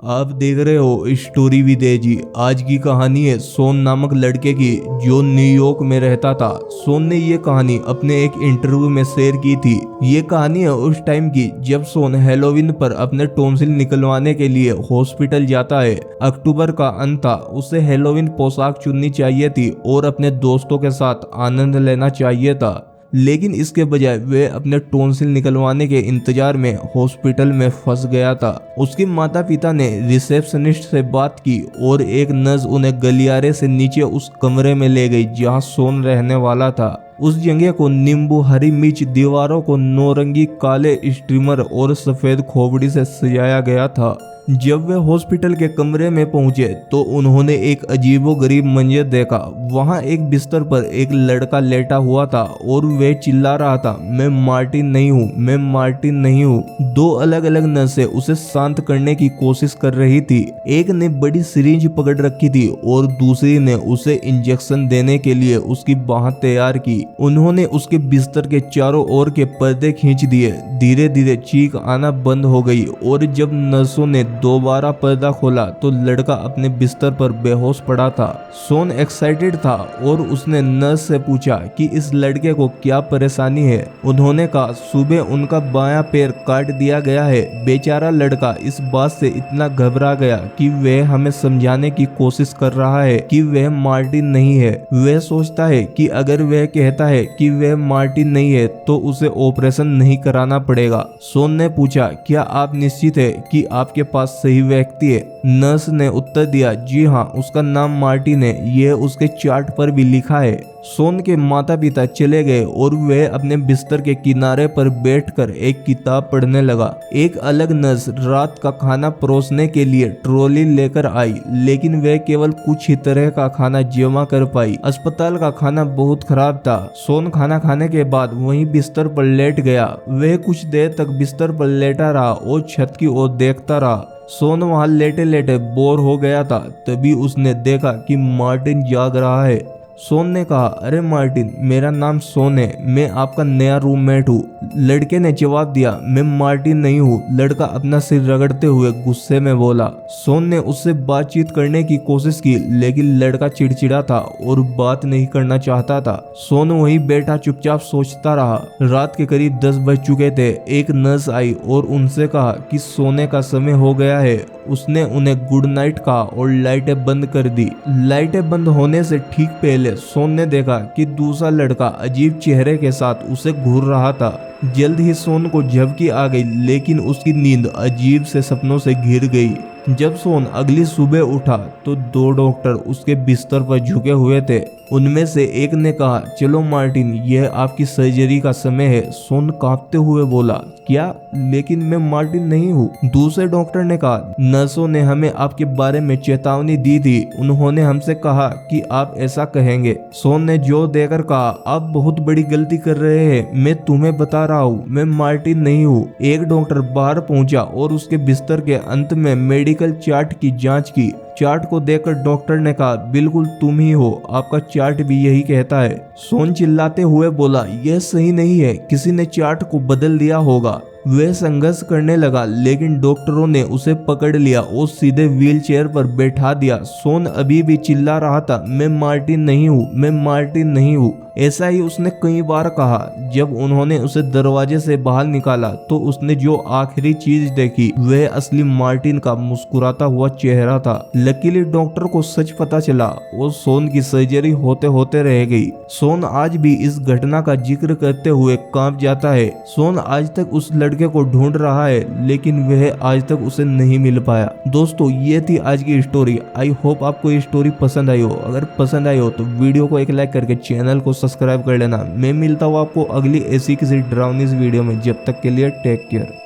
आप देख रहे हो स्टोरी विदे जी। आज की कहानी है सोन नामक लड़के की जो न्यूयॉर्क में रहता था। सोन ने ये कहानी अपने एक इंटरव्यू में शेयर की थी। ये कहानी है उस टाइम की जब सोन हैलोवीन पर अपने टॉन्सिल निकलवाने के लिए हॉस्पिटल जाता है। अक्टूबर का अंत था, उसे हैलोवीन पोशाक चुननी चाहिए थी और अपने दोस्तों के साथ आनंद लेना चाहिए था, लेकिन इसके बजाय वे अपने टॉन्सिल निकलवाने के इंतजार में हॉस्पिटल में फंस गया था। उसके माता पिता ने रिसेप्शनिस्ट से बात की और एक नर्स उन्हें गलियारे से नीचे उस कमरे में ले गई जहां सोन रहने वाला था। उस जगह को नींबू, हरी मिर्च, दीवारों को नौरंगी काले स्ट्रीमर और सफेद खोपड़ी से सजाया गया था। जब वे हॉस्पिटल के कमरे में पहुंचे तो उन्होंने एक अजीबोगरीब मंजर देखा। वहां एक बिस्तर पर एक लड़का लेटा हुआ था और वह चिल्ला रहा था, मैं मार्टिन नहीं हूँ, मैं मार्टिन नहीं हूँ। दो अलग अलग नर्सें उसे शांत करने की कोशिश कर रही थी। एक ने बड़ी सिरिंज पकड़ रखी थी और दूसरी ने उसे इंजेक्शन देने के लिए उसकी बाह तैयार की। उन्होंने उसके बिस्तर के चारों ओर के पर्दे खींच दिए। धीरे धीरे चीख आना बंद हो गई और जब नर्सों ने दोबारा पर्दा खोला तो लड़का अपने बिस्तर पर बेहोश पड़ा था। सोन एक्साइटेड था और उसने नर्स से पूछा कि इस लड़के को क्या परेशानी है। उन्होंने कहा, सुबह उनका बायां पैर काट दिया गया है। बेचारा लड़का इस बात से इतना घबरा गया कि वह हमें समझाने की कोशिश कर रहा है कि वह मार्टिन नहीं है। वह सोचता है कि अगर वह कहता है कि वह मार्टिन नहीं है तो उसे ऑपरेशन नहीं कराना पड़ेगा। सोन ने पूछा, क्या आप निश्चित है कि आपके पास सही व्यक्ति है? नर्स ने उत्तर दिया, जी हाँ, उसका नाम मार्टिन है, यह उसके चार्ट पर भी लिखा है। सोन के माता पिता चले गए और वह अपने बिस्तर के किनारे पर बैठकर एक किताब पढ़ने लगा। एक अलग नर्स रात का खाना परोसने के लिए ट्रॉली लेकर आई, लेकिन वह केवल कुछ ही तरह का खाना जमा कर पाई। अस्पताल का खाना बहुत खराब था। सोन खाना खाने के बाद वहीं बिस्तर पर लेट गया। वह कुछ देर तक बिस्तर पर लेटा रहा और छत की ओर देखता रहा। सोन वहां लेटे लेटे बोर हो गया था। तभी उसने देखा कि मार्टिन जाग रहा है। सोन ने कहा, अरे मार्टिन, मेरा नाम सोन है, मैं आपका नया रूममेट हूँ। लड़के ने जवाब दिया, मैं मार्टिन नहीं हूँ। लड़का अपना सिर रगड़ते हुए गुस्से में बोला। सोन ने उससे बातचीत करने की कोशिश की, लेकिन लड़का चिड़चिड़ा था और बात नहीं करना चाहता था। सोन वहीं बैठा चुपचाप सोचता रहा। रात के करीब 10 बज चुके थे। एक नर्स आई और उनसे कहा कि सोने का समय हो गया है। उसने उन्हें गुड नाइट कहा और लाइटें बंद कर दी। लाइटें बंद होने से ठीक पहले सोन ने देखा कि दूसरा लड़का अजीब चेहरे के साथ उसे घूर रहा था। जल्द ही सोन को झपकी आ गई, लेकिन उसकी नींद अजीब से सपनों से घिर गई। जब सोन अगली सुबह उठा तो 2 डॉक्टर उसके बिस्तर पर झुके हुए थे। उनमें से एक ने कहा, चलो मार्टिन, यह आपकी सर्जरी का समय है। सोन कांपते हुए बोला, क्या? लेकिन मैं मार्टिन नहीं हूँ। दूसरे डॉक्टर ने कहा, नर्सों ने हमें आपके बारे में चेतावनी दी थी। उन्होंने हमसे कहा कि आप ऐसा कहेंगे। सोन ने जोर देकर कहा, आप बहुत बड़ी गलती कर रहे हैं। मैं तुम्हें बता रहा हूँ, मैं मार्टिन नहीं हूँ। एक डॉक्टर बाहर पहुंचा और उसके बिस्तर के अंत में मेडिकल चार्ट की जांच की। चार्ट को देखकर डॉक्टर ने कहा, बिल्कुल तुम ही हो, आपका चार्ट भी यही कहता है। सोन चिल्लाते हुए बोला, यह सही नहीं है, किसी ने चार्ट को बदल दिया होगा। वह संघर्ष करने लगा, लेकिन डॉक्टरों ने उसे पकड़ लिया और सीधे व्हीलचेयर पर बैठा दिया। सोन अभी भी चिल्ला रहा था, मैं मार्टिन नहीं हूँ, मैं मार्टिन नहीं हूँ। ऐसा ही उसने कई बार कहा। जब उन्होंने उसे दरवाजे से बाहर निकाला तो उसने जो आखिरी चीज देखी वह असली मार्टिन का मुस्कुराता हुआ चेहरा था। लकीली डॉक्टर को सच पता चला और सोन की सर्जरी होते होते रह गई। सोन आज भी इस घटना का जिक्र करते हुए कांप जाता है। सोन आज तक उस लड़के को ढूंढ रहा है, लेकिन वह आज तक उसे नहीं मिल पाया। दोस्तों, ये थी आज की स्टोरी। आई होप आपको ये स्टोरी पसंद आई हो। अगर पसंद आई हो तो वीडियो को एक लाइक करके चैनल को सब्सक्राइब कर लेना। मैं मिलता हूँ आपको अगली ऐसी किसी डरावनी वीडियो में। जब तक के लिए टेक केयर।